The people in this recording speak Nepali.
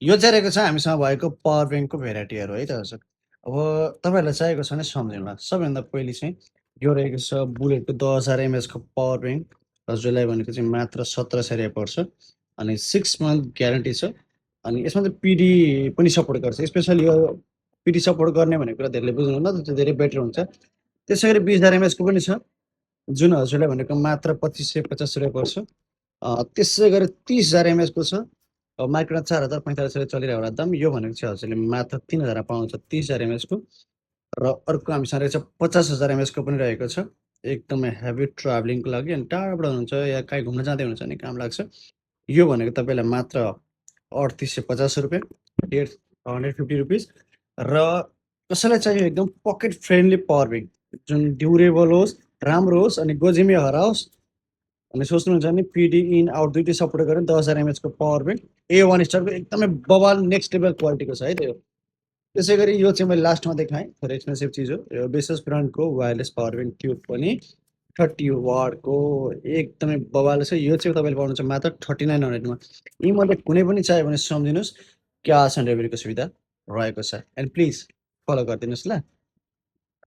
यो चाहिँ रहेको छ हामीसँग भएको पावर ब्याङ्कको भेराइटीहरू है त हजुर। अब तपाईँहरूलाई चाहिएको छ भने सम्झौँला। सबैभन्दा पहिले चाहिँ यो रहेको छ बुलेटको 10,000 एमएचको पावर ब्याङ्क हजुरलाई भनेको चाहिँ मात्र 1700 पर्छ अनि 6 मन्थ ग्यारेन्टी छ अनि यसमा चाहिँ पिडी पनि सपोर्ट गर्छ। स्पेसली यो पिडी सपोर्ट गर्ने भन्ने कुरा धेरैले बुझ्नुहुन्न त्यो धेरै बेटर हुन्छ। त्यसै गरी 20,000 एमएचको पनि छ जुन हजुरलाई भनेको मात्र 2550 पर्छ। त्यसै गरी 30,000 एमएचको छ मार्केटमा 4,045 चलिरहेको होला दाम। यो भनेको चाहिँ हजुरले मात्र 3,000 पाउनुहुन्छ 30,000 एमएचको र अर्को हामीसँग रहेछ 50,000 एमएचको पनि रहेको छ। एकदमै हेभी ट्राभलिङको लागि अनि टाढाबाट हुनुहुन्छ या कहीँ घुम्न जाँदै हुनुहुन्छ भने काम लाग्छ। यो भनेको तपाईँलाई मात्र 3,850 रुपियाँ 850 रुपिस र कसैलाई चाहियो एकदम पकेट फ्रेन्डली पावर ब्याङ्क जुन ड्युरेबल होस्, राम्रो होस् अनि गोजिमे हराओस् अनि सोच्नुहुन्छ भने पिडी इन आउट दुइटै सपोर्ट गरेर 10,000 एमएचको पावर ब्याङ्क A1 स्टारको एकदमै बवाल नेक्स्ट लेभल क्वालिटीको छ है त्यो। त्यसै गरी यो चाहिँ मैले लास्टमा देखाएँ थोरै एक्सपेन्सिभ चिज हो। यो बेसस ब्रान्डको वायरलेस पावर ब्याङ्क ट्युब पनि 30 वाटको एकदमै बवाल छ। यो चाहिँ तपाईँले पाउनुहुन्छ मात्र 3900 मा। यीमध्ये कुनै पनि चाहियो भने सम्झिनुहोस् क्यास अन डेलिभरीको सुविधा रहेको छ एन्ड प्लिज फलो गरिदिनुहोस् ल।